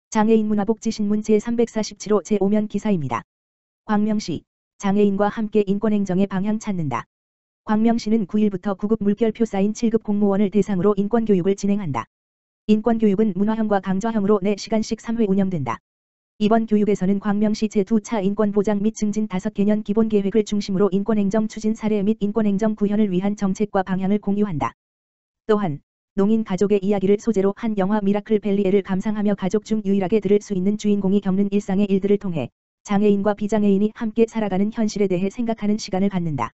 장애인 문화복지신문 제347호 제5면 기사입니다. 광명시, 장애인과 함께 인권행정의 방향 찾는다. 광명시는 9일부터 9급 물결표 쌓인 7급 공무원을 대상으로 인권교육을 진행한다. 인권교육은 문화형과 강좌형으로 4시간씩 3회 운영된다. 이번 교육에서는 광명시 제2차 인권보장 및 증진 5개년 기본계획을 중심으로 인권행정 추진 사례 및 인권행정 구현을 위한 정책과 방향을 공유한다. 또한 농인 가족의 이야기를 소재로 한 영화 미라클 밸리에를 감상하며 가족 중 유일하게 들을 수 있는 주인공이 겪는 일상의 일들을 통해 장애인과 비장애인이 함께 살아가는 현실에 대해 생각하는 시간을 갖는다.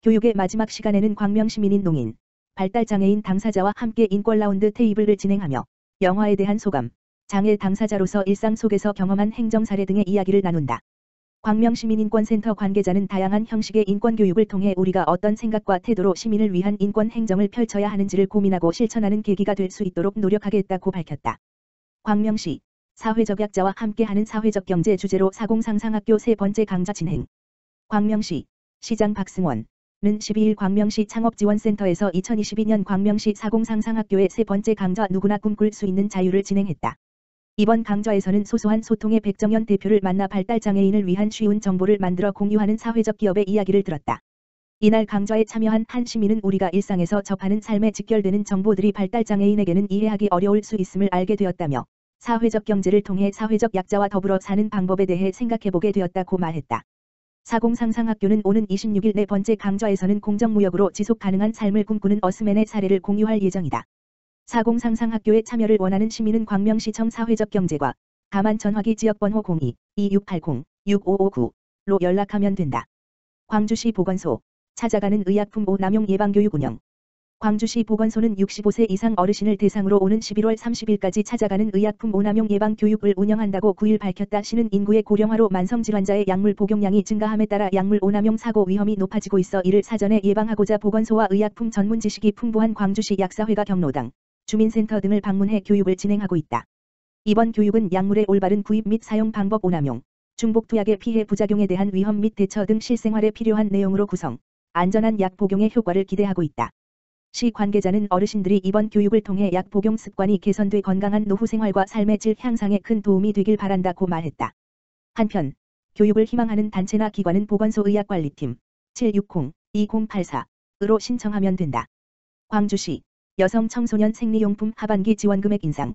교육의 마지막 시간에는 광명시민인 농인, 발달장애인 당사자와 함께 인권 라운드 테이블을 진행하며 영화에 대한 소감, 장애 당사자로서 일상 속에서 경험한 행정 사례 등의 이야기를 나눈다. 광명시민인권센터 관계자는 다양한 형식의 인권교육을 통해 우리가 어떤 생각과 태도로 시민을 위한 인권 행정을 펼쳐야 하는지를 고민하고 실천하는 계기가 될 수 있도록 노력하겠다고 밝혔다. 광명시, 사회적 약자와 함께하는 사회적 경제 주제로 사공상상학교 세 번째 강좌 진행. 광명시, 시장 박승원은 12일 광명시 창업지원센터에서 2022년 광명시 사공상상학교의 세 번째 강좌 누구나 꿈꿀 수 있는 자유를 진행했다. 이번 강좌에서는 소소한 소통의 백정현 대표를 만나 발달장애인을 위한 쉬운 정보를 만들어 공유하는 사회적 기업의 이야기를 들었다. 이날 강좌에 참여한 한 시민은 우리가 일상에서 접하는 삶에 직결되는 정보들이 발달장애인에게는 이해하기 어려울 수 있음을 알게 되었다며 사회적 경제를 통해 사회적 약자와 더불어 사는 방법에 대해 생각해보게 되었다고 말했다. 사공상상학교는 오는 26일 네 번째 강좌에서는 공정무역으로 지속가능한 삶을 꿈꾸는 어스맨의 사례를 공유할 예정이다. 사공상상학교에 참여를 원하는 시민은 광명시청 사회적경제과 가만 전화기 지역번호 02-2680-6559로 연락하면 된다. 광주시 보건소, 찾아가는 의약품 오남용 예방교육 운영. 광주시 보건소는 65세 이상 어르신을 대상으로 오는 11월 30일까지 찾아가는 의약품 오남용 예방교육을 운영한다고 9일 밝혔다. 시는 인구의 고령화로 만성질환자의 약물 복용량이 증가함에 따라 약물 오남용 사고 위험이 높아지고 있어 이를 사전에 예방하고자 보건소와 의약품 전문 지식이 풍부한 광주시 약사회가 경로당, 주민센터 등을 방문해 교육을 진행하고 있다. 이번 교육은 약물의 올바른 구입 및 사용 방법 오남용, 중복 투약의 피해 부작용에 대한 위험 및 대처 등 실생활에 필요한 내용으로 구성, 안전한 약 복용의 효과를 기대하고 있다. 시 관계자는 어르신들이 이번 교육을 통해 약 복용 습관이 개선돼 건강한 노후 생활과 삶의 질 향상에 큰 도움이 되길 바란다고 말했다. 한편, 교육을 희망하는 단체나 기관은 보건소 의학관리팀 760-2084으로 신청하면 된다. 광주시, 여성 청소년 생리용품 하반기 지원금액 인상.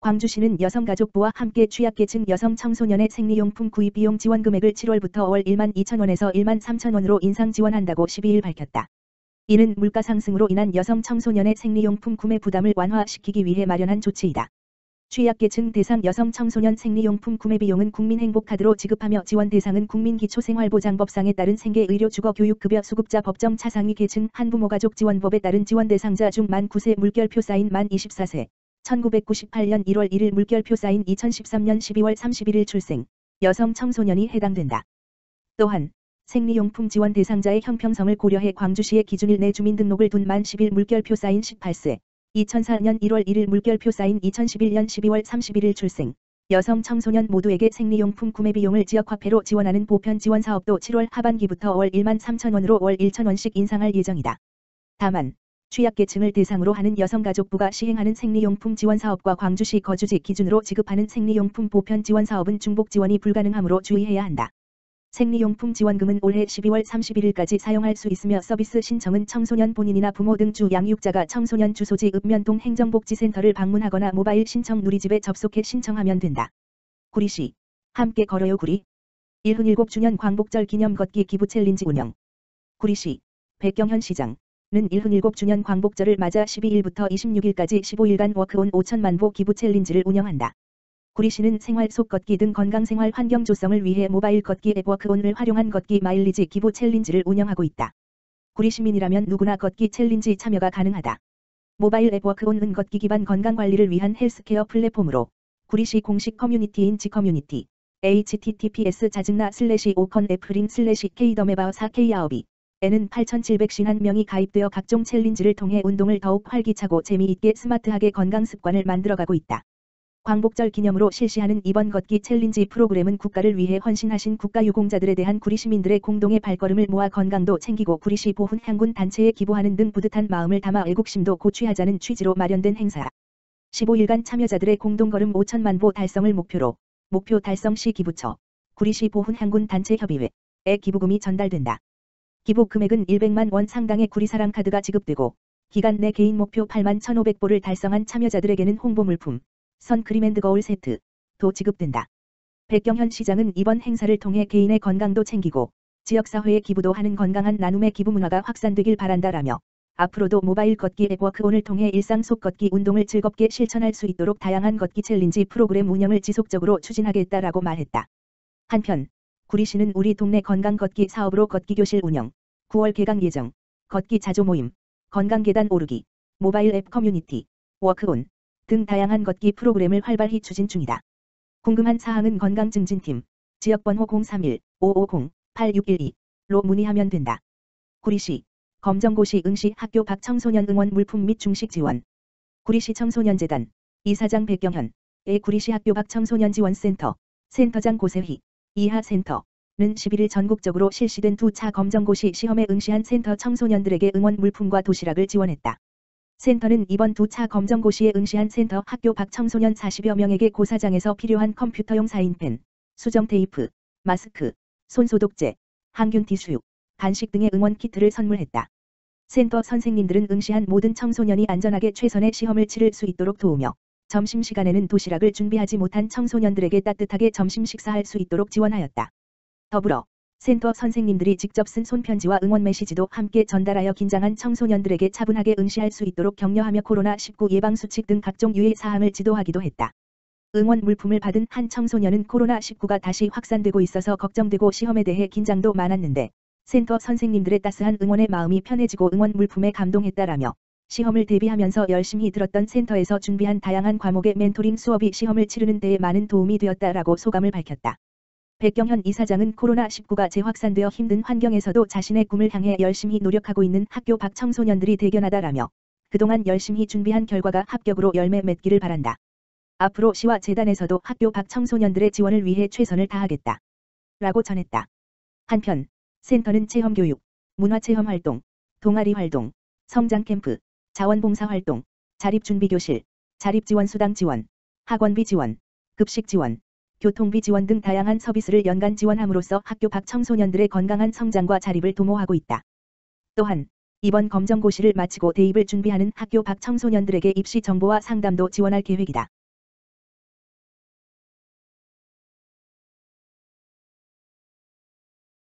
광주시는 여성가족부와 함께 취약계층 여성 청소년의 생리용품 구입 비용 지원금액을 7월부터 월 12,000원에서 13,000원으로 인상 지원한다고 12일 밝혔다. 이는 물가 상승으로 인한 여성 청소년의 생리용품 구매 부담을 완화시키기 위해 마련한 조치이다. 취약계층 대상 여성 청소년 생리용품 구매 비용은 국민행복카드로 지급하며 지원 대상은 국민기초생활보장법상에 따른 생계의료주거교육급여 수급자 법정 차상위 계층 한부모가족 지원법에 따른 지원 대상자 중 만 9세 물결표 쌓인 만 24세, 1998년 1월 1일 물결표 쌓인 2013년 12월 31일 출생, 여성 청소년이 해당된다. 또한 생리용품 지원 대상자의 형평성을 고려해 광주시의 기준일 내 주민등록을 둔 만 10일 물결표 쌓인 18세, 2004년 1월 1일 물결표 쌓인 2011년 12월 31일 출생, 여성 청소년 모두에게 생리용품 구매 비용을 지역화폐로 지원하는 보편 지원 사업도 7월 하반기부터 월 13,000원으로 월 1,000원씩 인상할 예정이다. 다만, 취약계층을 대상으로 하는 여성가족부가 시행하는 생리용품 지원 사업과 광주시 거주지 기준으로 지급하는 생리용품 보편 지원 사업은 중복 지원이 불가능하므로 주의해야 한다. 생리용품 지원금은 올해 12월 31일까지 사용할 수 있으며 서비스 신청은 청소년 본인이나 부모 등 주 양육자가 청소년 주소지 읍면동 행정복지센터를 방문하거나 모바일 신청 누리집에 접속해 신청하면 된다. 구리시, 함께 걸어요 구리. 1흔7주년 광복절 기념 걷기 기부 챌린지 운영. 구리시, 백경현 시장은 1흔7주년 광복절을 맞아 12일부터 26일까지 15일간 워크온 5천만 보 기부 챌린지를 운영한다. 구리시는 생활 속 걷기 등 건강생활 환경 조성을 위해 모바일 걷기 앱 워크온을 활용한 걷기 마일리지 기부 챌린지를 운영하고 있다. 구리시민이라면 누구나 걷기 챌린지 참여가 가능하다. 모바일 앱 워크온은 걷기 기반 건강관리를 위한 헬스케어 플랫폼으로 구리시 공식 커뮤니티인 지커뮤니티 https://oconf/k-더메바어4k9 에는 8,751명이 가입되어 각종 챌린지를 통해 운동을 더욱 활기차고 재미있게 스마트하게 건강 습관을 만들어가고 있다. 광복절 기념으로 실시하는 이번 걷기 챌린지 프로그램은 국가를 위해 헌신하신 국가유공자들에 대한 구리 시민들의 공동의 발걸음을 모아 건강도 챙기고 구리시 보훈 향군 단체에 기부하는 등 뿌듯한 마음을 담아 애국심도 고취하자는 취지로 마련된 행사. 15일간 참여자들의 공동걸음 5천만 보 달성을 목표로 목표 달성 시 기부처, 구리시 보훈향군 단체 협의회에 기부금이 전달된다. 기부 금액은 100만 원 상당의 구리사랑 카드가 지급되고 기간 내 개인 목표 8만 1,500보를 달성한 참여자들에게는 홍보 물품, 선크림 앤드 거울 세트도 지급된다. 백경현 시장은 이번 행사를 통해 개인의 건강도 챙기고 지역사회에 기부도 하는 건강한 나눔의 기부 문화가 확산되길 바란다라며 앞으로도 모바일 걷기 앱 워크온을 통해 일상 속 걷기 운동을 즐겁게 실천할 수 있도록 다양한 걷기 챌린지 프로그램 운영을 지속적으로 추진하겠다라고 말했다. 한편 구리시는 우리 동네 건강 걷기 사업으로 걷기 교실 운영, 9월 개강 예정, 걷기 자조 모임, 건강 계단 오르기, 모바일 앱 커뮤니티, 워크온 등 다양한 걷기 프로그램을 활발히 추진 중이다. 궁금한 사항은 건강증진팀, 지역번호 031-550-8612로 문의하면 된다. 구리시, 검정고시 응시 학교 밖 청소년 응원 물품 및 중식 지원. 구리시 청소년재단, 이사장 백경현, 구리시 학교 밖 청소년 지원센터, 센터장 고세희, 이하센터는 11일 전국적으로 실시된 2차 검정고시 시험에 응시한 센터 청소년들에게 응원 물품과 도시락을 지원했다. 센터는 이번 2차 검정고시에 응시한 센터 학교 밖 청소년 40여 명에게 고사장에서 필요한 컴퓨터용 사인펜, 수정 테이프, 마스크, 손소독제, 항균 티슈, 간식 등의 응원 키트를 선물했다. 센터 선생님들은 응시한 모든 청소년이 안전하게 최선의 시험을 치를 수 있도록 도우며 점심시간에는 도시락을 준비하지 못한 청소년들에게 따뜻하게 점심 식사할 수 있도록 지원하였다. 더불어 센터 선생님들이 직접 쓴 손편지와 응원 메시지도 함께 전달하여 긴장한 청소년들에게 차분하게 응시할 수 있도록 격려하며 코로나19 예방수칙 등 각종 유의 사항을 지도하기도 했다. 응원 물품을 받은 한 청소년은 코로나19가 다시 확산되고 있어서 걱정되고 시험에 대해 긴장도 많았는데 센터 선생님들의 따스한 응원에 마음이 편해지고 응원 물품에 감동했다라며 시험을 대비하면서 열심히 들었던 센터에서 준비한 다양한 과목의 멘토링 수업이 시험을 치르는 데에 많은 도움이 되었다라고 소감을 밝혔다. 백경현 이사장은 코로나19가 재확산되어 힘든 환경에서도 자신의 꿈을 향해 열심히 노력하고 있는 학교 밖 청소년들이 대견하다라며 그동안 열심히 준비한 결과가 합격으로 열매 맺기를 바란다. 앞으로 시와 재단에서도 학교 밖 청소년들의 지원을 위해 최선을 다하겠다. 라고 전했다. 한편 센터는 체험교육, 문화체험활동, 동아리 활동, 성장캠프, 자원봉사활동, 자립준비교실, 자립지원수당 지원, 학원비 지원, 급식 지원, 교통비 지원 등 다양한 서비스를 연간 지원함으로써 학교 밖 청소년들의 건강한 성장과 자립을 도모하고 있다. 또한 이번 검정고시를 마치고 대입을 준비하는 학교 밖 청소년들에게 입시 정보와 상담도 지원할 계획이다.